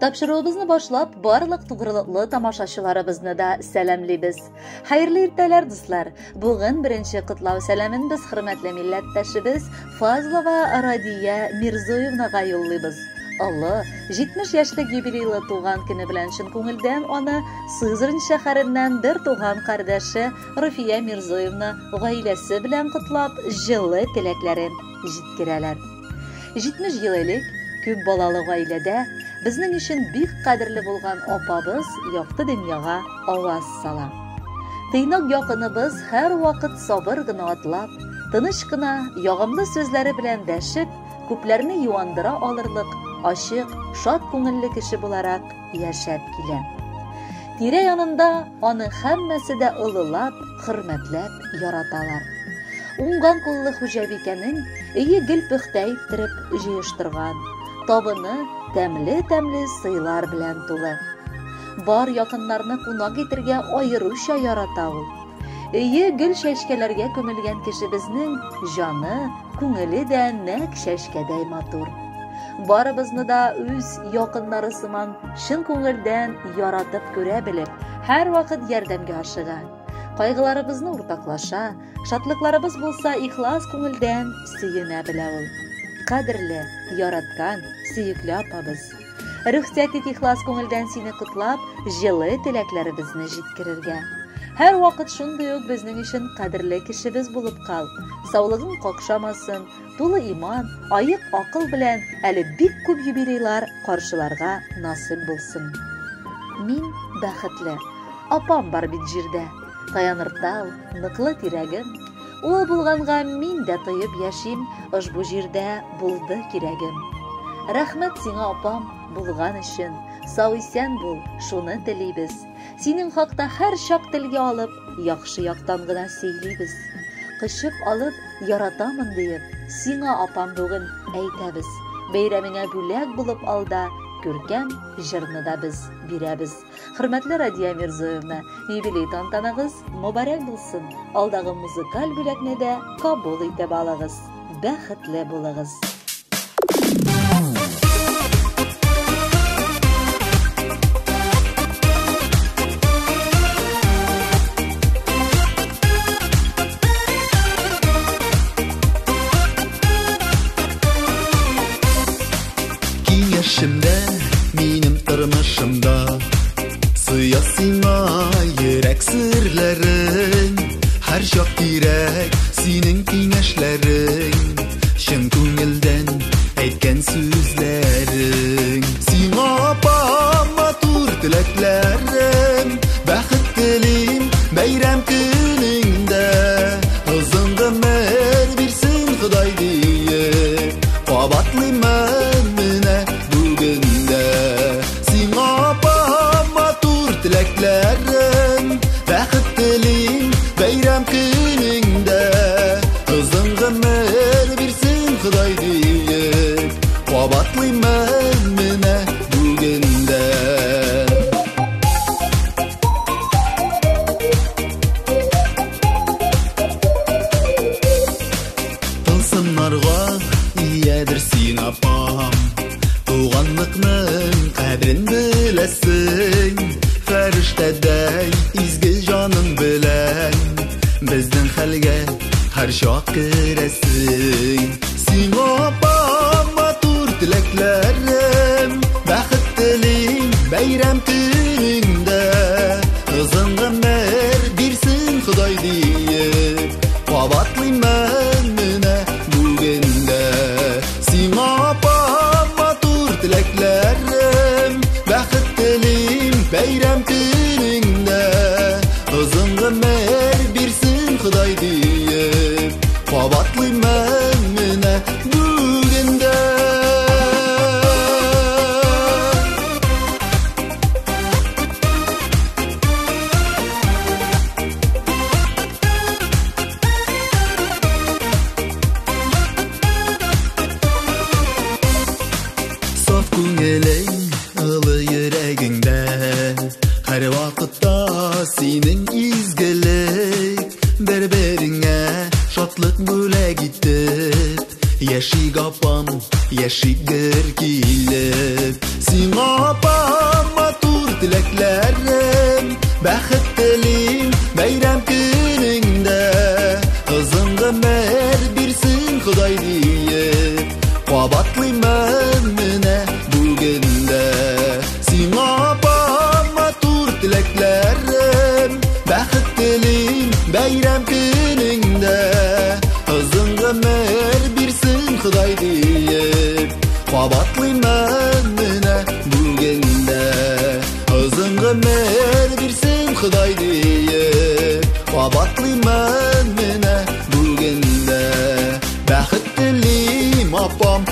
Тапшыруыбызны башлап, барлык тугрылыклы тамашачыларыбызны да сәламлибез. Хәерле иртәләр, дуслар. Бүген беренче котлау сәламын без хөрмәтле милләттәшебез Фазлова Радия Мирзоевнага юллыйбыз. Алла 70 яшьлек юбилейлы туган көне белән чын күңелдән аны Сызрань шәһәреннән бер туган кардәше Рафия Мирзоевна гаиләсе белән котлап, җылы теләкләрен җиткерәләр. 70 ел элек күп балалы гаиләдә безнең өчен бик кадерле булган апабыз якты дөньяга аваз сала. Тыйнак якыныбыз һәр вакыт сабыр гына атлап, тыныч кына, ягымлы сүзләре белән дәшеп, күпләрне юандыра алырлык, ачык, шат күңелле кеше буларак яшәп килә. Тирә янында аны һәммәсе дә ылылап, хөрмәтләп яраталар. Уңган куллы хуҗабикәнең өе гел-пөхтә иттереп җыештырган, табыны тәмле-тәмле сыйлар белән тулы. Бар якыннарны кунак итәргә аеруча ярата ул. Өе гел чәчкәләргә күмелгән кешебезнең җаны, күңеле дә нәкъ чәчкәдәй матур. Барыбызны да үз якыннары сыман чын күңелдән яратып күрә белеп, һәр вакыт ярдәмгә ашыга. Кайгыларыбызны уртаклаша, шатлыкларыбыз булса ихлас күңелдән сөенә белә ул. Кадерле, яраткан, сөекле апабыз. Рөхсәт ит ихлас күңелдән сине котлап, җылы теләкләребезне җиткерергә. Һәр вакыт шундый ук безнең өчен кадерле кешебез булып кал. Саулыгың какшамасын, тулы иман, аек акыл белән әле бик күп юбилейлар каршыларга насыйп булсын. Мин бәхетле. Апам бар бит җирдә. Таяныр тау, ныклы тирәгем. Ул булганга мин дә тоеп яшим, ошбу җирдә булды кирәгем. Рәхмәт сиңа, апам, булган өчен. Сау исән бул, шуны телибез. Синең хакта һәр чак телгә алып, яхшы яктан гына сөйлибез. Кычып алып, яратамын диеп, сиңа, апам, бүген әйтәбез. Бәйрәмеңә бүләк булып алда, күркәм җырны да без бирәбез. Хөрмәтле Радия Мирзоевна, юбилей тантанагыз мөбарәк булсын. Алдагы музыкаль бүләкне дә кабул итеп алыгыз. Бәхетле булыгыз. Киңәшемдә, минем тормышымда сыя сиңа йөрәк серләрең, һәр чак кирәк синең киңәшләрең, чын күңелдән әйткән сүзләрең. Сиңа, апам, матур теләкләрем, бәхет телим бәйрәм көнеңдә, озын гомер бирсен Ходай диеп, кабатлыймын менә бүгендә. Сиңа, апам, матур теләкләрем, бәхет телим бәйрәм көнеңдә, озын гомер бирсен Ходай диеп, кабатлыймын менә бүгендә. Тылсымнарга иядер син, апам, туганлыкның кадерен беләсең, фәрештәдәй изге җаның белән безнең хәлгә һәр чак керәсең. Сиңа, апам, матур теләкләрем, бәхет телим бәйрәм көнеңдә, озын гомер бирсен Ходай диеп, кабатлыймын менә бүгендә. Сиңа, апам, матур теләкләрем, бәхет телим бәйрәм көнеңдә, озын гомер бирсен Ходай диеп, кабатлыймын менә бүгендә. Саф күңелең, ылы йөрәгеңдә, һәр вакытта синең бер-береңә шатлык бүләк итеп, яши апам. apam yaşıgır kilip Sina apam matur dileklerim Bəxtlilim bayram günündə Kızınga mer birsin Xuday deyip Qabatlıyım mine bugündə Sina apam matur dileklerim Bəxtlilim bayram günündə Kızınga mer birsin Xuday deyip Qabatlıyım mine bugündə Kızınga mer birsin Xuday deyip Qabatlıyım mine bugündə Bəxtlilim apam